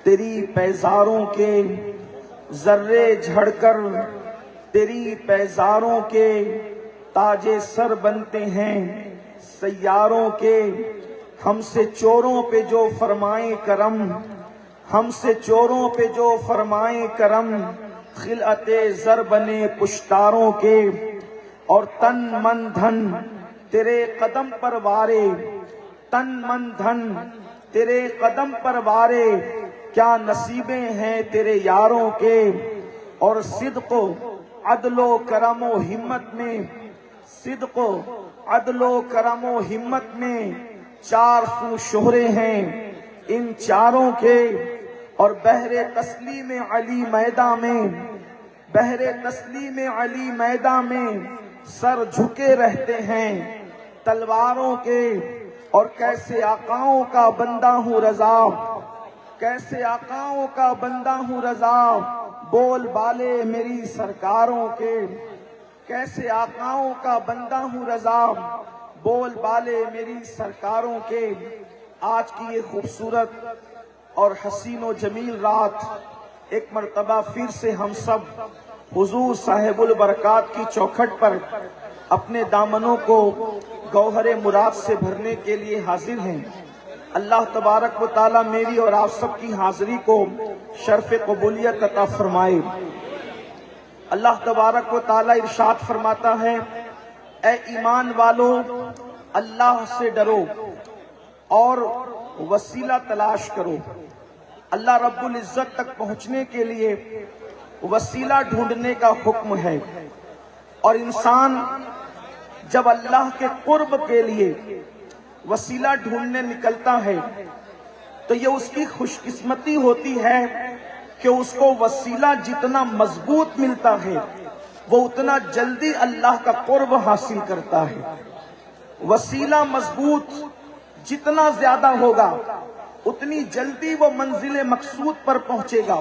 تیری پیزاروں کے ذرے جھڑ کر تیری پیزاروں کے تاج سر بنتے ہیں سیاروں کے. ہم سے چوروں پہ جو فرمائے کرم، ہم سے چوروں پہ جو فرمائے کرم، خلعت زر بنے پشتاروں کے. اور تن من دھن تیرے قدم پر وارے، تن من دھن تیرے قدم پر وارے، کیا نصیبیں ہیں تیرے یاروں کے. اور صدق و عدل و کرم و ہمت میں، صدق و عدل و کرم و ہمت میں چار سو شہرے ہیں ان چاروں کے. اور بحر تسلیم علی میدان میں، بحر تسلیم علی میدان میں سر جھکے رہتے ہیں تلواروں کے. اور کیسے آقاؤں کا بندہ ہوں رضا، کیسے آقاؤں کا بندہ ہوں رضا، بول بالے میری سرکاروں کے. کیسے آقاؤں کا بندہ ہوں رضا، بول بالے میری سرکاروں کے. آج کی یہ خوبصورت اور حسین و جمیل رات ایک مرتبہ پھر سے ہم سب حضور صاحب البرکات کی چوکھٹ پر اپنے دامنوں کو گوہر مراد سے بھرنے کے لیے حاضر ہیں. اللہ تبارک و تعالی میری اور آپ سب کی حاضری کو شرف قبولیت عطا فرمائے. اللہ تبارک و تعالی ارشاد فرماتا ہے، اے ایمان والو اللہ سے ڈرو اور وسیلہ تلاش کرو. اللہ رب العزت تک پہنچنے کے لیے وسیلہ ڈھونڈنے کا حکم ہے. اور انسان جب اللہ کے قرب کے لیے وسیلہ ڈھونڈنے نکلتا ہے تو یہ اس کی خوش قسمتی ہوتی ہے کہ اس کو وسیلہ جتنا مضبوط ملتا ہے وہ اتنا جلدی اللہ کا قرب حاصل کرتا ہے. وسیلہ مضبوط جتنا زیادہ ہوگا اتنی جلدی وہ منزل مقصود پر پہنچے گا،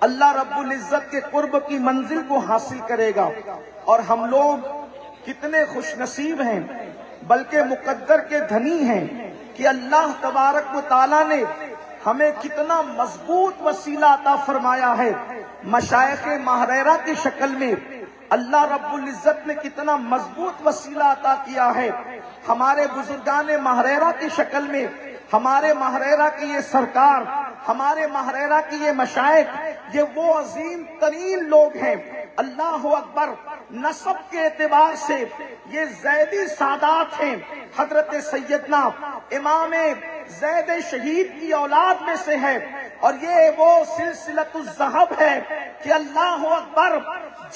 اللہ رب العزت کے قرب کی منزل کو حاصل کرے گا. اور ہم لوگ کتنے خوش نصیب ہیں، بلکہ مقدر کے دھنی ہیں کہ اللہ تبارک و تعالیٰ نے ہمیں کتنا مضبوط وسیلہ عطا فرمایا ہے. مشائخ ماہریرہ کی شکل میں اللہ رب العزت نے کتنا مضبوط وسیلہ عطا کیا ہے. ہمارے بزرگان ماہریرہ کی شکل میں ہمارے ماہریرہ کی یہ سرکار، ہمارے ماہریرہ کی یہ مشائخ، یہ وہ عظیم ترین لوگ ہیں. اللہ اکبر. نسب کے اعتبار سے یہ زیدی سادات ہیں. حضرت سیدنا امام زید شہید کی اولاد میں سے ہے. اور یہ وہ سلسلۃ الذہب ہے کہ اللہ اکبر،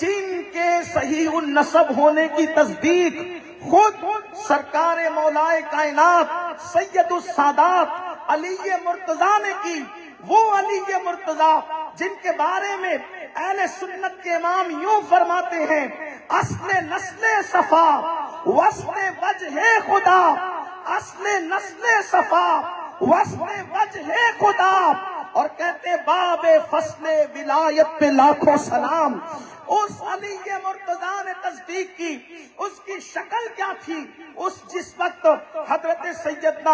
جن کے صحیح النسب ہونے کی تصدیق خود سرکار مولائے کائنات سید السادات علی مرتضیٰ نے کی. وہ علی مرتضیٰ جن کے بارے میں اہل سنت کے امام یوں فرماتے ہیں، اصل نسل صفا وصف وجہ خدا، اصل نسل صفا وصف وجہ خدا. اور کہتے باب فصل ولایت پہ لاکھوں سلام. اس علی مرتضیٰ نے تصدیق کی. اس کی شکل کیا تھی؟ جس وقت حضرت سیدنا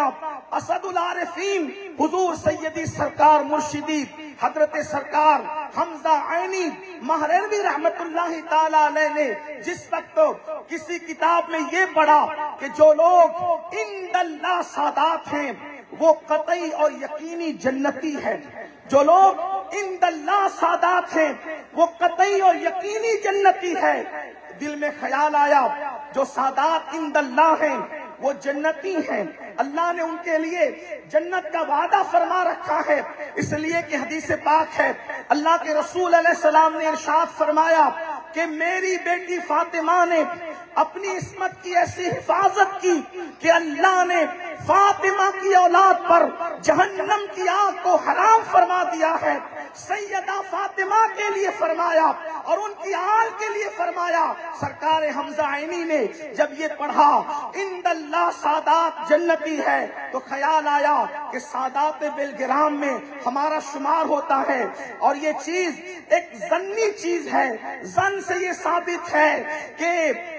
اسد العارفین حضور سیدی سرکار مرشدی حضرت سرکار حمزہ عینی مہروی رحمت اللہ تعالی علیہ نے جس وقت کسی کتاب میں یہ پڑھا کہ جو لوگ عند اللہ سادات ہیں وہ قطعی اور یقینی جنتی ہے، جو لوگ عند اللہ سادات ہیں وہ قطعی اور یقینی جنتی ہے. دل میں خیال آیا جو سادات عند اللہ ہیں وہ جنتی ہیں، اللہ نے ان کے لیے جنت کا وعدہ فرما رکھا ہے. اس لیے کہ حدیث پاک ہے، اللہ کے رسول علیہ السلام نے ارشاد فرمایا کہ میری بیٹی فاطمہ نے اپنی عصمت کی ایسی حفاظت کی کہ اللہ نے فاطمہ کی اولاد پر جہنم کی آگ کو حرام فرما دیا ہے. سیدہ فاطمہ کے لیے فرمایا اور ان کی آل کے لیے فرمایا. سرکار حمزہ عینی نے جب یہ پڑھا عند اللہ سادات جنتی ہے تو خیال آیا کہ سادات بلگرام میں ہمارا شمار ہوتا ہے. اور یہ چیز ایک ظنی چیز ہے، ظن سے یہ ثابت ہے کہ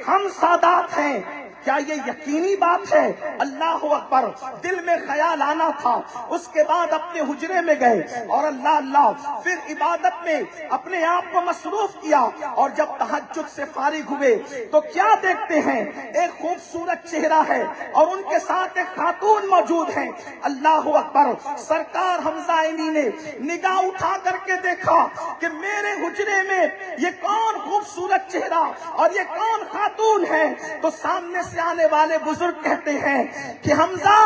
ہم سادات ہیں. کیا یہ یقینی بات ہے؟ اللہ اکبر، دل میں خیال آنا تھا، اس کے بعد اپنے حجرے میں گئے اور اللہ پھر عبادت میں اپنے آپ کو مصروف کیا، اور جب تہجد سے فارغ ہوئے تو کیا دیکھتے ہیں؟ ایک خوبصورت چہرہ ہے اور ان کے ساتھ ایک خاتون موجود ہے۔ اللہ اکبر، سرکار حمزہ عینی نے نگاہ اٹھا کر کے دیکھا کہ میرے حجرے میں یہ کون خوبصورت چہرہ اور یہ کون خاتون ہے؟ تو سامنے سے آنے والے بزرگ کہتے ہیں کہ حمزہ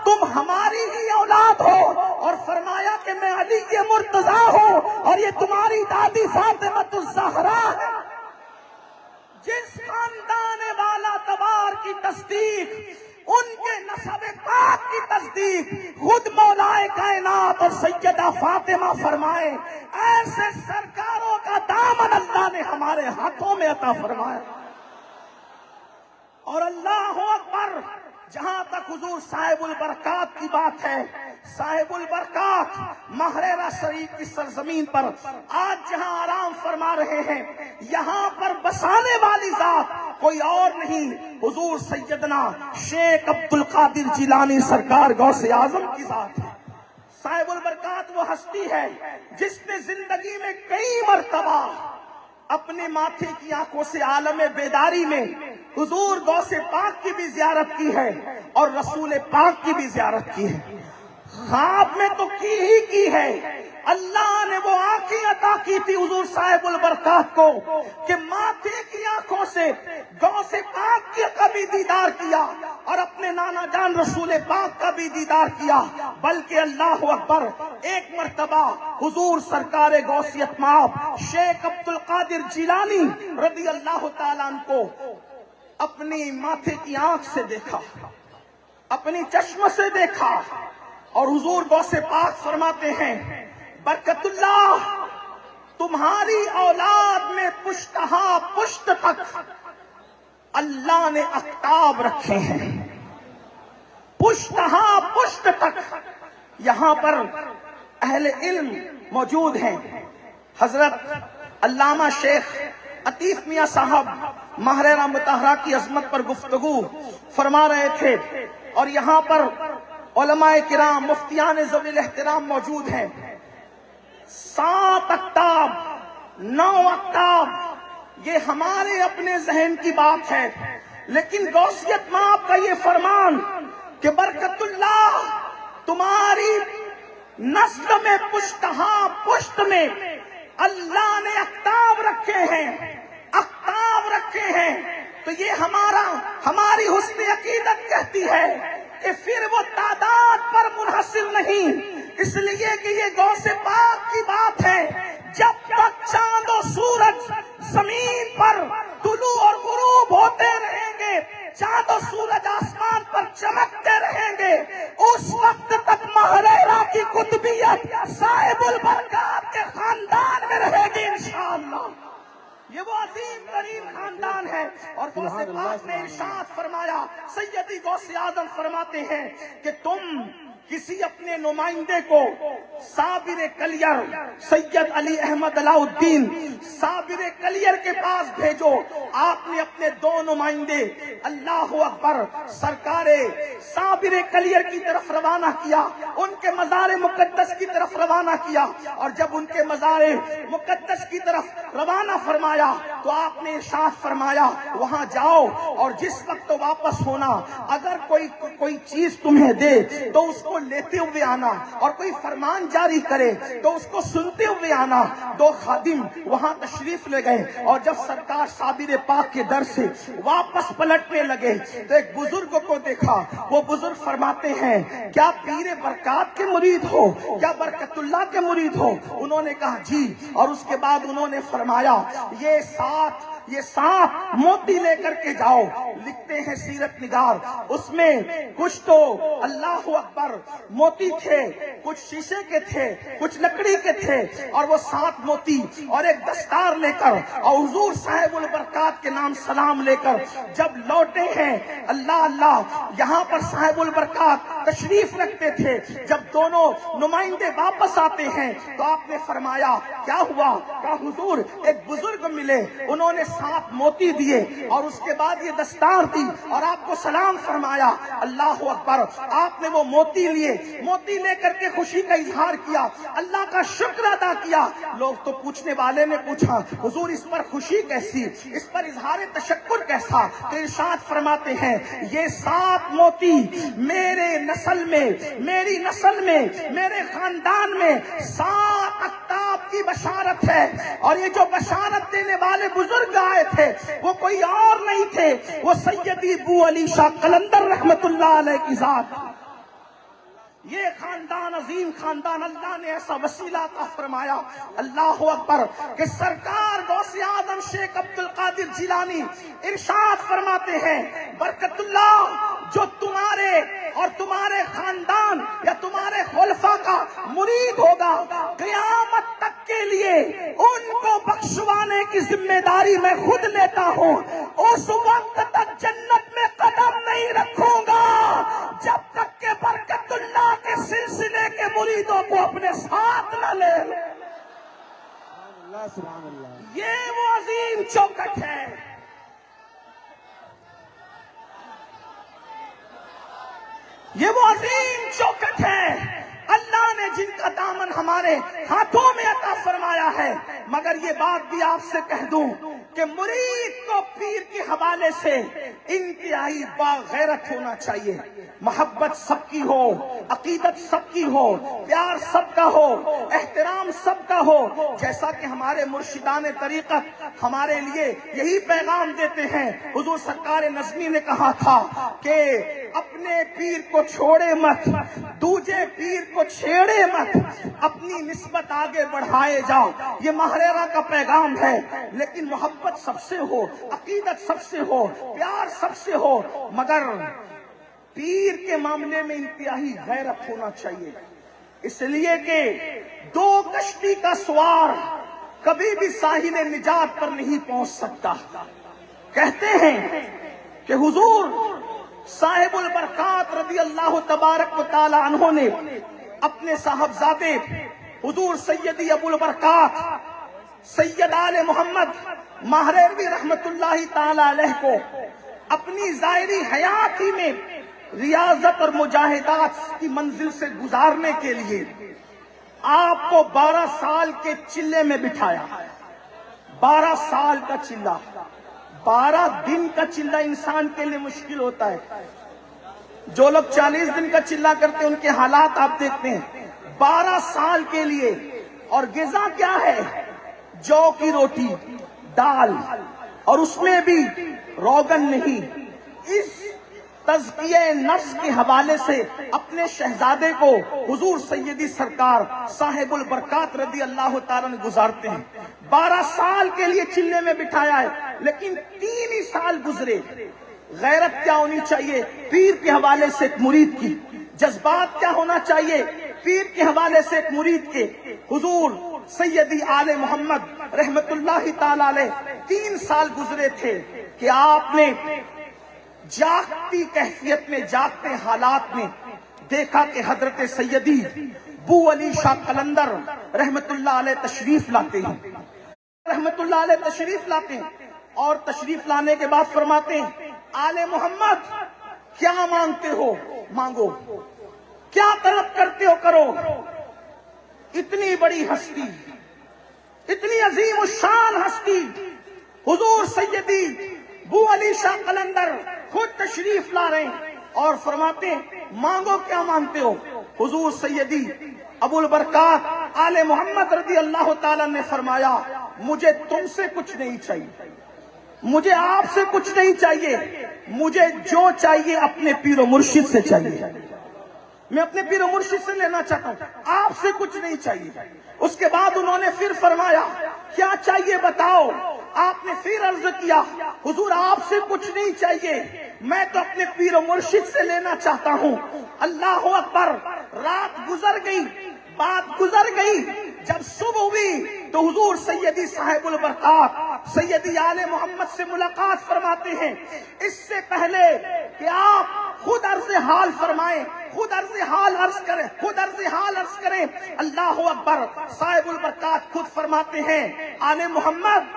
تم ہماری ہی اولاد ہو، اور فرمایا کہ میں علی کے مرتضیٰ ہوں اور یہ تمہاری دادی فاطمہ الزہرا ہے۔ جس خاندان والا تبار کی تصدیق، ان کے نسب پاک کی تصدیق خود مولا کائنات اور سیدہ فاطمہ فرمائے، ایسے سرکاروں کا دامن اللہ نے ہمارے ہاتھوں میں عطا فرمایا۔ اور اللہ اکبر، جہاں تک حضور صاحب البرکات کی بات ہے، صاحب البرکات ماہرہ شریف کی سرزمین پر آج جہاں آرام فرما رہے ہیں، یہاں پر بسانے والی ذات کوئی اور نہیں، حضور سیدنا شیخ عبد القادر جیلانی سرکار غوث اعظم کی ذات ہے۔ صاحب البرکات وہ ہستی ہے جس نے زندگی میں کئی مرتبہ اپنے ماتھے کی آنکھوں سے عالم بیداری میں حضور غوث پاک کی بھی زیارت کی ہے اور رسول پاک کی بھی زیارت کی ہے۔ خواب میں تو کی ہے، اللہ نے وہ آنکھیں عطا کی تھی حضور صاحب البرکات کو کہ ماتھے کی آنکھوں سے غوث پاک کا بھی دیدار کیا اور اپنے نانا جان رسول پاک کا بھی دیدار کیا، بلکہ اللہ اکبر ایک مرتبہ حضور سرکار غوثیت مآب شیخ عبد القادر جیلانی رضی اللہ تعالیٰ عنہ کو اپنی ماتھے کی آنکھ سے دیکھا، اپنی چشم سے دیکھا، اور حضور غوث پاک فرماتے ہیں برکت اللہ تمہاری اولاد میں پشتہا پشت تک اللہ نے اقطاب رکھے ہیں، پشتہا پشت تک۔ یہاں پر اہل علم موجود ہیں، حضرت علامہ شیخ عطیف میاں صاحب ماہرہ مطہرہ کی عظمت پر گفتگو فرما رہے تھے، اور یہاں پر علماء کرام مفتیان ذوی الاحترام موجود ہیں۔ 7 اقطاب 9 اقطاب یہ ہمارے اپنے ذہن کی بات ہے، لیکن غوثیت مآب کا یہ فرمان کہ برکت اللہ تمہاری نسل میں پشتہا پشت میں اللہ نے اقطاب رکھے ہیں، اقطاب رکھے ہیں، تو یہ ہماری حسن عقیدت کہتی ہے کہ پھر وہ تعداد پر منحصر نہیں، اس لیے کہ یہ غوث پاک کی بات ہے۔ جب تک چاند و سورج زمین پر طلوع اور غروب ہوتے رہیں گے، چاند و سورج آسمان پر چمکتے رہیں گے، اس وقت تک ماہرہ کی قطبیت صاحب البرکات کے خاندان میں رہے گی انشاءاللہ۔ یہ وہ عظیم ترین خاندان ہے، اور غوث پاک نے ارشاد فرمایا، سیدی غوث اعظم فرماتے ہیں کہ تم کسی اپنے نمائندے کو صابر کلیر سید علی احمد علاء الدین صابر کلیر کے پاس بھیجو۔ آپ نے اپنے 2 نمائندے اللہ اکبر سرکار صابر کلیر کی طرف روانہ کیا، ان کے مزار مقدس کی طرف روانہ کیا، اور جب ان کے مزار مقدس کی طرف روانہ فرمایا تو آپ نے ارشاد فرمایا وہاں جاؤ، اور جس وقت واپس ہونا اگر کوئی چیز تمہیں دے تو اس کو لیتے ہوئے آنا، اور کوئی فرمان جاری کرے تو اس کو سنتے ہوئے آنا۔ 2 خادم وہاں تشریف لے گئے، اور جب سرکار صابر پاک کے در سے واپس پلٹنے لگے تو ایک بزرگ کو دیکھا۔ وہ بزرگ فرماتے ہیں کیا پیر برکات کے مرید ہو، کیا برکت اللہ کے مرید ہو؟ انہوں نے کہا جی، اور اس کے بعد انہوں نے فرمایا یہ 7 موتی لے کر کے جاؤ۔ لکھتے ہیں سیرت نگار اس میں کچھ تو اللہ اکبر موتی تھے، کچھ شیشے کے تھے، کچھ لکڑی کے تھے، اور وہ 7 موتی اور ایک دستار لے کر اور حضور صاحب البرکات کے نام سلام لے کر جب لوٹے ہیں، اللہ یہاں پر صاحب البرکات تشریف رکھتے تھے۔ جب دونوں نمائندے واپس آتے ہیں تو آپ نے فرمایا کیا ہوا؟ کہا حضور ایک بزرگ ملے، انہوں نے 7 موتی دیے اور اس کے بعد یہ دستار دی اور آپ کو سلام فرمایا۔ اللہ اکبر، آپ نے وہ موتی لیے، موتی لے کر کے خوشی کا اظہار کیا، اللہ کا شکر ادا کیا۔ لوگ تو پوچھنے والے نے پوچھا حضور اس پر خوشی کیسی، اس پر اظہار تشکر کیسا؟ تو ارشاد فرماتے ہیں یہ 7 موتی میرے نسل میں، میری نسل میں، میرے خاندان میں 7 اقطاب کی بشارت ہے، اور یہ جو بشارت دینے والے بزرگ آئے تھے وہ کوئی اور نہیں تھے، وہ سیدی ابو علی شاہ قلندر رحمت اللہ علیہ کی ذات۔ یہ خاندان عظیم خاندان، اللہ نے ایسا وسیلہ عطا فرمایا، اللہ اکبر، کہ سرکار غوث اعظم شیخ عبد القادر جیلانی ارشاد فرماتے ہیں برکت اللہ جو تمہارے اور تمہارے خاندان یا تمہارے خلفاء کا مرید ہوگا، قیامت تک کے لیے ان کو بخشوانے کی ذمہ داری میں خود لیتا ہوں، اس وقت تک جنت میں قدم نہیں رکھوں گا جب تک کہ برکت اللہ کے سلسلے کے مریدوں کو اپنے ساتھ نہ لے۔ یہ وہ عظیم چوکٹ ہے، یہ وہ عظیم چوکٹ ہے اللہ نے جن کا دامن ہمارے ہاتھوں میں عطا فرمایا ہے۔ مگر یہ بات بھی آپ سے کہہ دوں کہ مرید کو پیر کے حوالے سے انتہائی باغیرت ہونا چاہیے، محبت سب کی ہو، عقیدت سب کی ہو، پیار سب کا ہو، احترام سب کا ہو، جیسا کہ ہمارے مرشدان طریقت ہمارے لیے یہی پیغام دیتے ہیں۔ حضور سرکار نظمی نے کہا تھا کہ اپنے پیر کو چھوڑے مت، دوجے پیر کو چھیڑے مت، اپنی نسبت آگے بڑھائے جاؤ، یہ ماہرہ کا پیغام ہے۔ لیکن محبت سب سے ہو، عقیدت سب سے ہو، پیار سب سے ہو، مگر پیر کے معاملے میں انتہائی غیرت ہونا چاہیے، اس لیے کہ 2 کشتی کا سوار کبھی بھی ساحل نجات پر نہیں پہنچ سکتا۔ کہتے ہیں کہ حضور صاحب البرکات رضی اللہ تبارک و تعالی عنہ نے اپنے صاحبزادے حضور سیدی ابو البرکات سید آل محمد ماہرروی رحمت اللہ تعالی علیہ کو اپنی ظاہری حیات ہی میں ریاضت اور مجاہدات کی منزل سے گزارنے کے لیے آپ کو 12 سال کے چلے میں بٹھایا۔ 12 سال کا چلہ، 12 دن کا چلہ انسان کے لیے مشکل ہوتا ہے، جو لوگ 40 دن کا چلہ کرتے ہیں ان کے حالات آپ دیکھتے ہیں۔ 12 سال کے لیے، اور غذا کیا ہے؟ جو کی روٹی، دال، اور اس میں بھی روغن نہیں۔ اس تزکیہ نفس کے حوالے سے اپنے شہزادے کو حضور سیدی سرکار صاحب البرکات رضی اللہ تعالیٰ نے گزارتے ہیں۔ 12 سال کے لیے چلے میں بٹھایا ہے، لیکن 3 ہی سال گزرے۔ غیرت کیا ہونی چاہیے پیر کے حوالے سے ایک مرید کی؟ جذبات کیا ہونا چاہیے پیر کے حوالے سے ایک مرید کے؟ حضور سیدی آل محمد رحمت اللہ تعالی علیہ 3 سال گزرے تھے کہ آپ نے جاگتی کیفیت میں، جاگتے حالات میں دیکھا کہ حضرت سیدی ابو علی شاہ قلندر رحمت اللہ علیہ تشریف لاتے ہیں، رحمت اللہ علیہ تشریف لاتے ہیں، اور تشریف لانے کے بعد فرماتے ہیں آل محمد کیا مانگتے ہو مانگو، کیا طلب کرتے ہو کرو۔ اتنی بڑی ہستی، اتنی عظیم الشان ہستی حضور سیدی ابو علی شاہ قلندر خود تشریف لا رہے ہیں اور فرماتے ہیں مانگو کیا مانگتے ہو۔ حضور سیدی ابو البرکات آل محمد رضی اللہ تعالیٰ نے فرمایا مجھے تم سے کچھ نہیں چاہیے، مجھے آپ سے کچھ نہیں چاہیے، مجھے جو چاہیے اپنے پیر و مرشد سے چاہیے، میں اپنے پیر و مرشد سے لینا چاہتا ہوں، آپ سے کچھ نہیں چاہیے۔ اس کے بعد انہوں نے پھر فرمایا کیا چاہیے بتاؤ۔ آپ نے پھر عرض کیا حضور آپ سے کچھ نہیں چاہیے، میں تو اپنے پیر و مرشد سے لینا چاہتا ہوں۔ اللہ اکبر، رات گزر گئی، بات گزر گئی، جب صبح ہوئی تو حضور سیدی صاحب البرکات سیدی آل محمد سے ملاقات فرماتے ہیں۔ اس سے پہلے کہ آپ خود عرض حال فرمائیں، خود عرض حال عرض کریں، خود عرض حال عرض کریں، اللہ اکبر، صاحب البرکات خود فرماتے ہیں آل محمد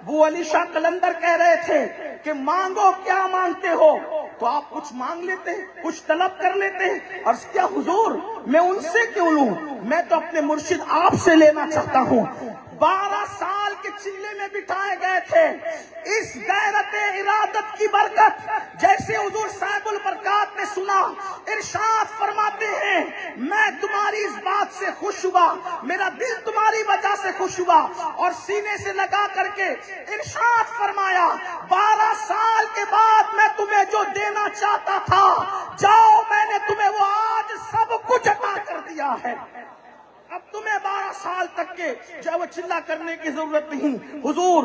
وہ علی شاہ قلندر کہہ رہے تھے کہ مانگو کیا مانگتے ہو، تو آپ کچھ مانگ لیتے، کچھ طلب کر لیتے۔ عرض کیا حضور میں ان سے کیوں لوں، میں تو اپنے مرشد آپ سے لینا چاہتا ہوں۔ 12 سال کے چلے میں بٹھائے گئے تھے، اس غیرت ارادت کی برکت، جیسے حضور صاحب البرکات نے سنا، ارشاد فرماتے ہیں میں تمہاری اس بات سے خوش ہوا، میرا دل تمہاری وجہ سے خوش ہوا، اور سینے سے لگا کر کے ارشاد فرمایا 12 سال کے بعد میں تمہیں جو دینا چاہتا تھا جاؤ، میں نے تمہیں وہ آج سب کچھ عطا کر دیا ہے۔ اب تمہیں 12 سال تک کے جو چلا کرنے کی ضرورت نہیں۔ حضور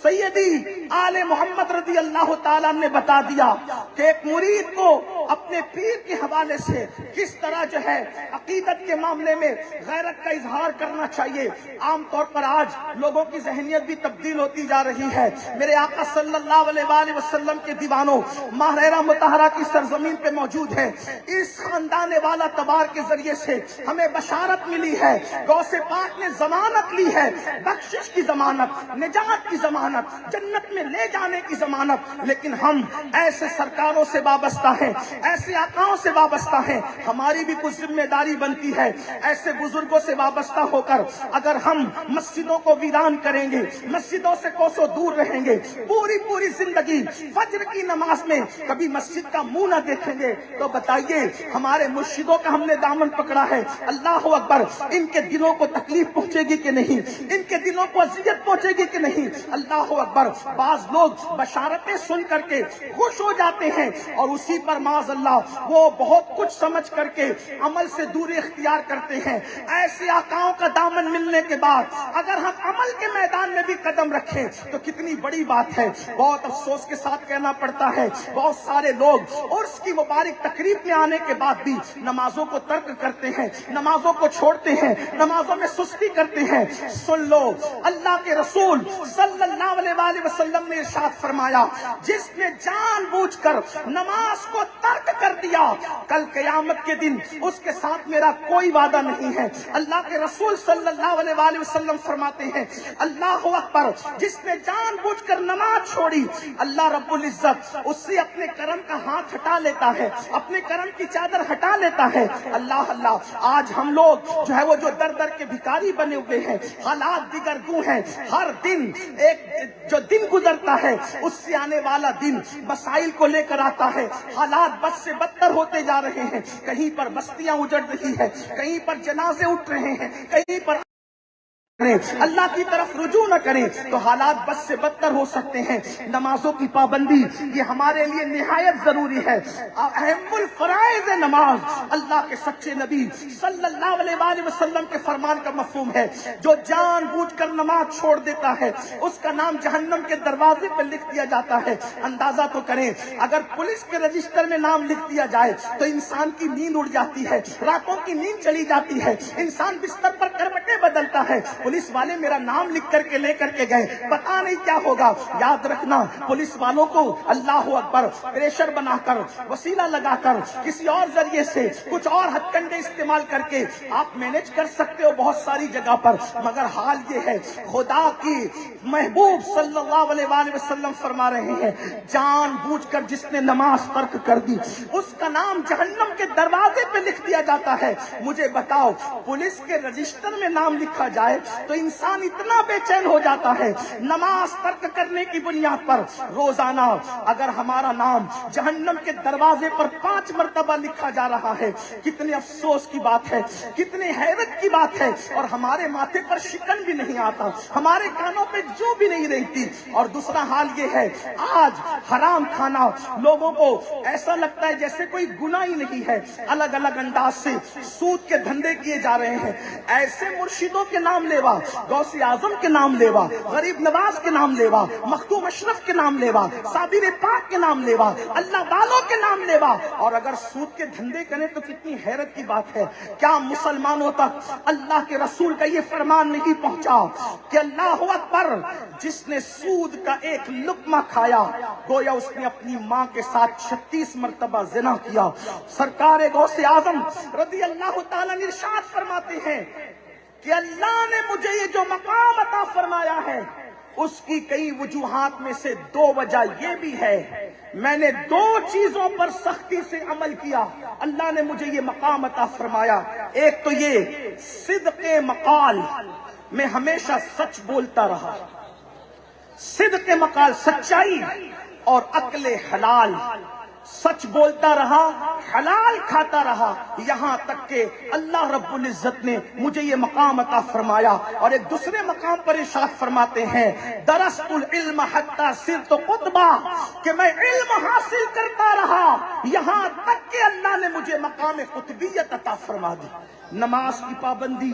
سیدی آل محمد رضی اللہ تعالیٰ نے بتا دیا کہ ایک مرید کو اپنے پیر کے حوالے سے کس طرح جو ہے عقیدت کے معاملے میں غیرت کا اظہار کرنا چاہیے۔ عام طور پر آج لوگوں کی ذہنیت بھی تبدیل ہوتی جا رہی ہے۔ میرے آقا صلی اللہ علیہ وآلہ وسلم کے دیوانوں، ماہرہ مطہرہ کی سرزمین پہ موجود ہے، اس خاندان والا تبار کے ذریعے سے ہمیں بشارت ملی ہے، غوث پاک نے ضمانت لی ہے، بخشش کی ضمانت، نجات کی ضمانت، جنت میں لے جانے کی ضمانت۔ لیکن ہم ایسے سرکاروں سے وابستہ ہیں، ایسے آقاؤں سے وابستہ ہیں، ہماری بھی کچھ ذمہ داری بنتی ہے۔ ایسے بزرگوں سے وابستہ ہو کر اگر ہم مسجدوں کو ویران کریں گے، مسجدوں سے کوسوں دور رہیں گے، پوری زندگی فجر کی نماز میں کبھی مسجد کا منہ نہ دیکھیں گے، تو بتائیے ہمارے مرشدوں کا ہم نے دامن پکڑا ہے، اللہ اکبر، ان کے دلوں کو تکلیف پہنچے گی کہ نہیں، ان کے دلوں کو اذیت پہنچے گی کہ نہیں؟ اللہ اکبر۔ بعض لوگ بشارتیں سن کر کے خوش ہو جاتے ہیں اور اسی پر معاذ اللہ وہ بہت کچھ سمجھ کر کے عمل سے دوری اختیار کرتے ہیں۔ ایسے آقاؤں کا دامن ملنے کے بعد اگر ہم عمل کے میدان میں بھی قدم رکھیں تو کتنی بڑی بات ہے۔ بہت افسوس کے ساتھ کہنا پڑتا ہے بہت سارے لوگ عرس کی مبارک تقریب میں آنے کے بعد بھی نمازوں کو ترک کرتے ہیں، نمازوں کو چھوڑتے ہیں، نمازوں میں سستی کرتے ہیں۔ سن لو، اللہ کے رسول صلی اللہ علیہ وآلہ وسلم نے ارشاد فرمایا جس نے جان بوجھ کر نماز کو ترک کر دیا کل قیامت کے دن اس کے ساتھ میرا کوئی وعدہ نہیں ہے۔ اللہ کے رسول صلی اللہ علیہ وآلہ وسلم فرماتے ہیں اللہ اکبر، جس نے جان بوجھ کر نماز چھوڑی اللہ رب العزت اس سے اپنے کرم کا ہاتھ ہٹا لیتا ہے، اپنے کرم کی چادر ہٹا لیتا ہے۔ اللہ اللہ، آج ہم لوگ جو ہے وہ جو در در کے بھکاری بنے ہوئے ہیں، حالات دیگر گوں ہیں، ہر دن ایک جو دن گزرتا ہے اس سے آنے والا دن مسائل کو لے کر آتا ہے، حالات بد سے بدتر ہوتے جا رہے ہیں، کہیں پر بستیاں اجڑ رہی ہے، کہیں پر جنازے اٹھ رہے ہیں، کہیں پر اللہ کی طرف رجوع نہ کریں تو حالات بد سے بدتر ہو سکتے ہیں۔ نمازوں کی پابندی یہ ہمارے لیے نہایت ضروری ہے، اہم الفرائض نماز اللہ کے سچے نبی صلی اللہ علیہ وآلہ وسلم کے فرمان کا مفہوم ہے۔ جو جان بوجھ کر نماز چھوڑ دیتا ہے اس کا نام جہنم کے دروازے پر لکھ دیا جاتا ہے۔ اندازہ تو کریں اگر پولیس کے رجسٹر میں نام لکھ دیا جائے تو انسان کی نیند اڑ جاتی ہے، راتوں کی نیند چلی جاتی ہے، انسان بستر پر کروٹیں بدلتا ہے۔ پولیس والے میرا نام لکھ کر کے لے کر کے گئے، پتا نہیں کیا ہوگا۔ یاد رکھنا پولیس والوں کو اللہ اکبر پریشر بنا کر، وسیلہ لگا کر، کسی اور ذریعے سے کچھ اور ہتھ کنڈے استعمال کر کے آپ مینج کر سکتے ہو بہت ساری جگہ پر، مگر حال یہ ہے خدا کی محبوب صلی اللہ علیہ وآلہ وسلم فرما رہے ہیں جان بوجھ کر جس نے نماز ترک کر دی اس کا نام جہنم کے دروازے پہ لکھ دیا جاتا ہے۔ مجھے بتاؤ پولیس کے رجسٹر میں نام لکھا جائے تو انسان اتنا بے چین ہو جاتا ہے، نماز ترک کرنے کی بنیاد پر روزانہ اگر ہمارا نام جہنم کے دروازے پر 5 مرتبہ لکھا جا رہا ہے، کتنے افسوس کی بات ہے، کتنے حیرت کی بات ہے، اور ہمارے ماتھے پر شکن بھی نہیں آتا، ہمارے کانوں پہ جو بھی نہیں رہتی۔ اور دوسرا حال یہ ہے آج حرام کھانا لوگوں کو ایسا لگتا ہے جیسے کوئی گناہ ہی نہیں ہے، الگ الگ انداز سے سود کے دھندے کیے جا رہے ہیں۔ ایسے مرشدوں کے نام لیوا، غوث اعظم کے نام لیوا، غریب نواز کے نام لیوا، مختوم اشرف کے نام لیوا، صابر پاک کے نام لیوا، اللہ والوں کے نام لیوا، اور اگر سود کے دھندے کریں تو کتنی حیرت کی بات ہے۔ کیا مسلمانوں تک اللہ کے رسول کا یہ فرمان نہیں پہنچا کہ اللہ اکبر، جس نے سود کا ایک لقمہ کھایا گویا اس نے اپنی ماں کے ساتھ 36 مرتبہ زنا کیا۔ سرکار غوث اعظم رضی اللہ تعالیٰ نے ارشاد فرماتے ہیں کہ اللہ نے مجھے یہ جو مقام عطا فرمایا ہے اس کی کئی وجوہات میں سے 2 وجہ یہ بھی ہے، میں نے 2 چیزوں پر سختی سے عمل کیا، اللہ نے مجھے یہ مقام عطا فرمایا۔ ایک تو یہ صدق مقال، میں ہمیشہ سچ بولتا رہا، صدق مقال سچائی، اور عقل حلال، سچ بولتا رہا، حلال کھاتا رہا، یہاں تک کہ اللہ رب العزت نے مجھے یہ مقام عطا فرمایا۔ اور ایک دوسرے مقام پر ارشاد فرماتے ہیں درست العلم حتی صرت قطبا، کہ میں علم حاصل کرتا رہا یہاں تک کہ اللہ نے مجھے مقام قطبیت عطا فرما دی۔ نماز کی پابندی،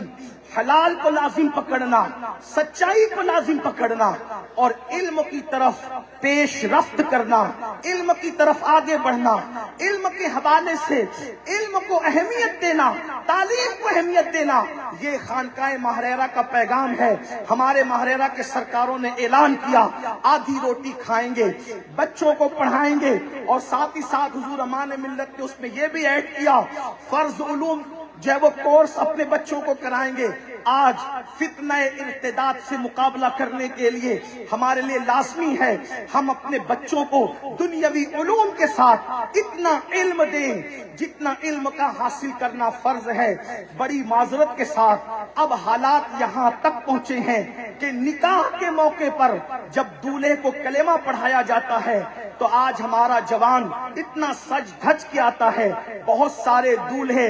حلال کو لازم پکڑنا، سچائی کو لازم پکڑنا، اور علم کی طرف پیش رفت کرنا، علم کی طرف آگے بڑھنا، علم کے حوالے سے علم کو اہمیت دینا، تعلیم کو اہمیت دینا، یہ خانقاہ ماہریرہ کا پیغام ہے۔ ہمارے ماہریرہ کے سرکاروں نے اعلان کیا آدھی روٹی کھائیں گے، بچوں کو پڑھائیں گے، اور ساتھ ہی ساتھ حضور امان ملت نے اس میں یہ بھی ایڈ کیا فرض علوم جو ہے وہ کورس اپنے بچوں کو کرائیں گے۔ آج فتنہ ارتداد سے مقابلہ کرنے کے لیے ہمارے لیے لازمی ہے ہم اپنے بچوں کو دنیاوی علوم کے ساتھ اتنا علم دیں جتنا علم کا حاصل کرنا فرض ہے۔ بڑی معذرت کے ساتھ اب حالات یہاں تک پہنچے ہیں کہ نکاح کے موقع پر جب دولہے کو کلمہ پڑھایا جاتا ہے تو آج ہمارا جوان اتنا سج دھج کے آتا ہے، بہت سارے دولہے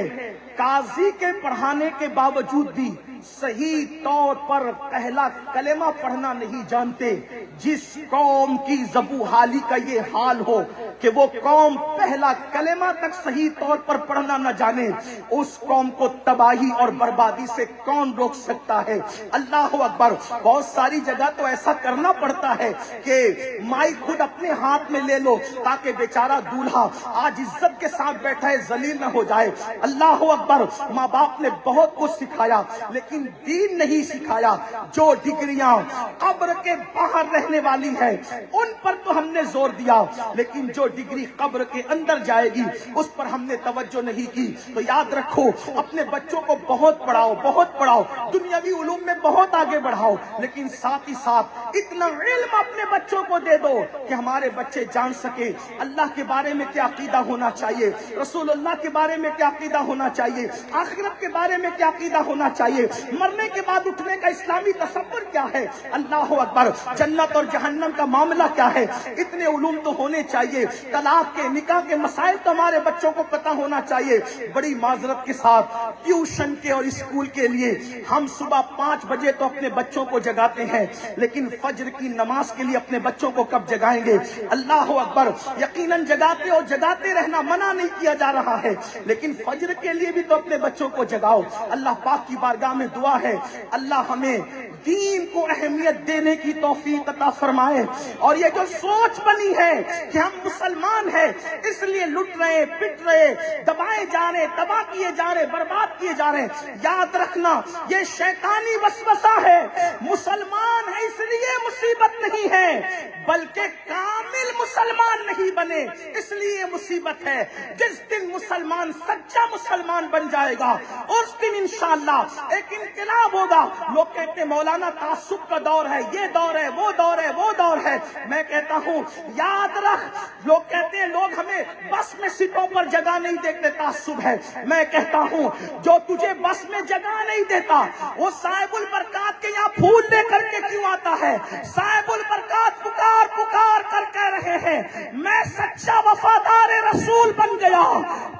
قاضی کے پڑھانے کے باوجود بھی صحیح طور پر پہلا کلمہ پڑھنا نہیں جانتے۔ جس قوم کی زبوں حالی کا یہ حال ہو کہ وہ قوم پہلا کلمہ تک صحیح طور پر پڑھنا نہ جانے، اس قوم کو تباہی اور بربادی سے کون روک سکتا ہے؟ اللہ اکبر۔ بہت ساری جگہ تو ایسا کرنا پڑتا ہے کہ مائک خود اپنے ہاتھ میں لے لو تاکہ بیچارہ دولہا آج عزت کے ساتھ بیٹھا ہے ذلیل نہ ہو جائے۔ اللہ اکبر۔ ماں باپ نے بہت کچھ سکھایا لیکن دین نہیں سکھایا۔ جو ڈگریاں قبر کے باہر رہنے والی ہے ان پر تو ہم نے زور دیا، لیکن جو ڈگری قبر کے اندر جائے گی اس پر ہم نے توجہ نہیں کی۔ تو یاد رکھو اپنے بچوں کو بہت پڑھاؤ، بہت پڑھاؤ، دنیاوی علوم میں بہت آگے بڑھاؤ، لیکن ساتھ ہی ساتھ اتنا علم اپنے بچوں کو دے دو کہ ہمارے بچے جان سکے اللہ کے بارے میں کیا عقیدہ ہونا چاہیے، رسول اللہ کے بارے میں کیا عقیدہ ہونا چاہیے، آخرت کے بارے میں کیا عقیدہ ہونا چاہیے، مرنے کے بعد اٹھنے کا اسلامی تصور کیا ہے، اللہ اکبر، جنت اور جہنم کا معاملہ کیا ہے۔ اتنے علوم تو ہونے چاہیے، طلاق کے، نکاح کے مسائل تو ہمارے بچوں کو پتہ ہونا چاہیے۔ بڑی معذرت کے ساتھ ٹیوشن کے اور اسکول کے لیے ہم صبح 5 بجے تو اپنے بچوں کو جگاتے ہیں، لیکن فجر کی نماز کے لیے اپنے بچوں کو کب جگائیں گے؟ اللہ اکبر۔ یقیناً جگاتے اور جگاتے رہنا منع نہیں کیا جا رہا ہے، لیکن فجر کے لیے بھی تو اپنے بچوں کو جگاؤ۔ اللہ پاک کی بارگاہ میں دعا ہے اللہ ہمیں دین کو اہمیت دینے کی توفیق عطا فرمائے، اور یہ جو سوچ بنی ہے کہ ہم مسلمان ہیں اس لیے لٹ رہے، پٹ رہے، دبائے جا رہے، تباہ کیے جا رہے، برباد کیے جا رہے، یاد رکھنا یہ شیطانی وسوسہ ہے۔ مسلمان ہے اس لیے مصیبت نہیں ہے، بلکہ کامل مسلمان نہیں بنے اس لیے مصیبت ہے۔ جس دن مسلمان سچا مسلمان بن جائے گا اس دن انشاءاللہ ایک انقلاب ہوگا۔ لوگ کہتے ہیں مولانا تعصب کا دور ہے، یہ دور ہے، وہ دور ہے، وہ دور ہے۔ میں کہتا ہوں یاد رکھ، لوگ کہتے ہیں لوگ ہمیں بس میں سیٹوں پر جگہ نہیں دیتے، تعصب ہے۔ میں کہتا ہوں جو تجھے بس میں جگہ نہیں دیتا وہ صاحب البرکات کے یہاں پھول لے کر کے کیوں آتا ہے؟ صاحب البرکات پکار پکار کر کہہ رہے ہیں میں سچا وفادار رسول بن گیا۔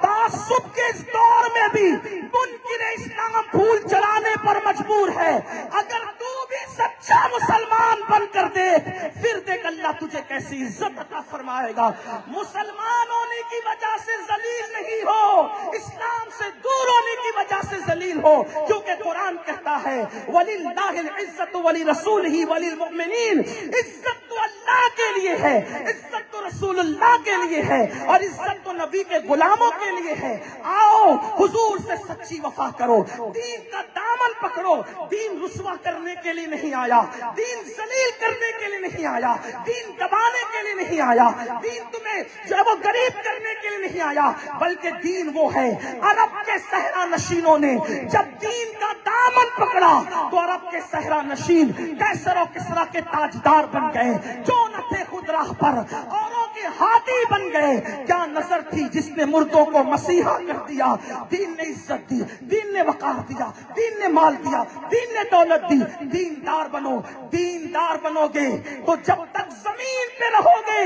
تعصب کے اس دور میں بھی منکر اسلام پھول چڑھانے پر مجبور ہے۔ اگر تو بھی سچا مسلمان بن کر دیکھ، پھر دیکھ اللہ تجھے کیسی عزت عطا فرمائے گا۔ مسلمان ہونے کی وجہ سے ذلیل نہیں ہو، اسلام سے دور ہونے کی وجہ سے ذلیل ہو، کیونکہ قرآن کہتا ہے وَلِلَّهِ الْعِزَّةُ وَلِرَسُولِهِ وَلِلْمُؤْمِنِينَ، عزت تو اللہ کے لیے ہے، عزت تو رسول اللہ کے لیے ہے، اور عزت تو نبی کے غلاموں کے لیے ہے۔ آؤ حضور سے سچی وفا کرو، دین کا دامن پکڑو۔ دین رسوا کرنے کے لیے نہیں آیا، دین ذلیل کرنے کے لیے نہیں آیا، دین دبانے کے لیے نہیں آیا، دین تمہیں جو ہے وہ غریب کرنے کے لیے نہیں آیا، بلکہ دین وہ ہے عرب کے صحرا نشینوں نے جب دین کا دامن پکڑا تو عرب کے صحرا نشین کیسر و کسرا کے تاجدار بن گئے، جو نہ تھے خود راہ پر اوروں کے ہادی بن گئے۔ کیا نظر تھی جس نے مردوں کو مسیحا کر دیا؟ دین نے عزت دی، دین نے وقار دیا، دین نے مال دیا، دین نے دولت دی۔ دیندار بنو، دیندار بنو گے تو جب تک زمین پہ رہو گے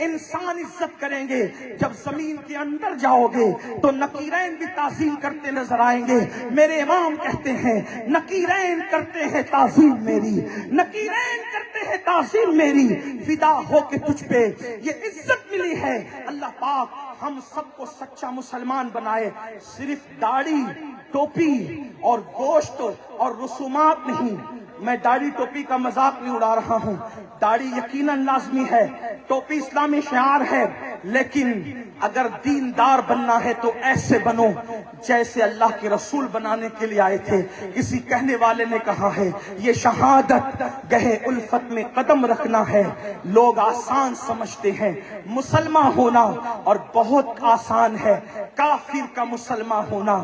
انسان عزت کریں گے، جب زمین کے اندر جاؤ گے تو نکیرین بھی تعظیم کرتے نظر آئیں گے۔ میرے امام کہتے ہیں نکیرین کرتے ہیں تعظیم میری، نکیرین کرتے ہیں تعظیم میری، فدا ہو کے تجھ پہ یہ عزت ملی ہے۔ اللہ پاک ہم سب کو سچا مسلمان بنائے، صرف داڑھی ٹوپی اور گوشت اور رسومات نہیں۔ میں داڑھی ٹوپی کا مذاق نہیں اڑا رہا ہوں، داڑھی یقیناً لازمی ہے، ٹوپی اسلامی شعار ہے، لیکن اگر دیندار بننا ہے تو ایسے بنو جیسے اللہ کے رسول بنانے کے لیے آئے تھے۔ کسی کہنے والے نے کہا ہے یہ شہادت گہے الفت میں قدم رکھنا ہے۔ لوگ آسان سمجھتے ہیں مسلمان ہونا اور بہت آسان ہے، کافر کا مسلمان ہونا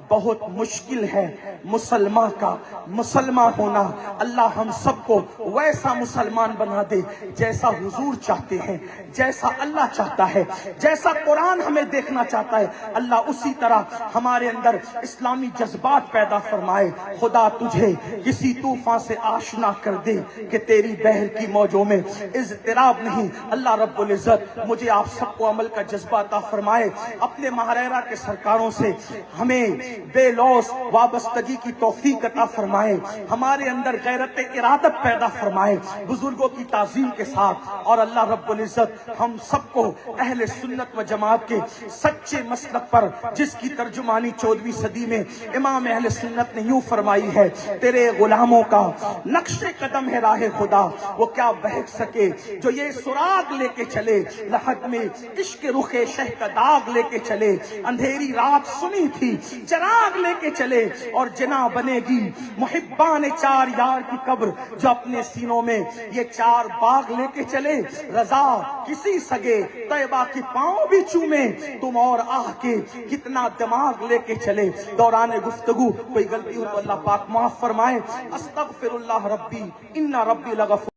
بہت مشکل ہے۔ مسلمان ہونا اللہ ہم سب کو ویسا مسلمان بنا دے جیسا حضور چاہتے ہیں، جیسا اللہ چاہتا ہے، جیسا قرآن ہمیں دیکھنا چاہتا ہے۔ اللہ اسی طرح ہمارے اندر اسلامی جذبات پیدا فرمائے۔ خدا تجھے کسی طوفان سے آشنا کر دے کہ تیری بحر کی موجوں میں اضطراب نہیں۔ اللہ رب العزت مجھے آپ سب کو عمل کا جذبہ عطا فرمائے، اپنے ماہرہ کے سرکاروں سے ہمیں بے لوث وابستگی کی توفیق عطا فرمائے، ہمارے اندر غیرت ارادت پیدا فرمائے بزرگوں کی تعظیم کے ساتھ، اور اللہ رب العزت ہم سب کو اہل سنت و جماعت کے سچے مسلک پر، جس کی ترجمانی 14ویں صدی میں امام اہل سنت نے یوں فرمائی ہے، تیرے غلاموں کا نقش قدم ہے راہ خدا، وہ کیا بہک سکے جو یہ سراغ لے کے چلے، لحد میں عشق رخ شہ کا داغ لے کے چلے، اندھیری رات سنی تھی چراغ لے کے چلے، اور جنا بنے گی محبان چار یار کی قبر جو اپنے سینوں میں یہ چار باغ لے کے چلے، رضا کسی سگے طیبہ کی پاؤں بھی چومے، تم اور آہ کے کتنا دماغ لے کے چلے۔ دوران گفتگو کوئی غلطی ہو تو اللہ پاک معاف فرمائے۔ استغفر اللہ ربی ان ربی لغفور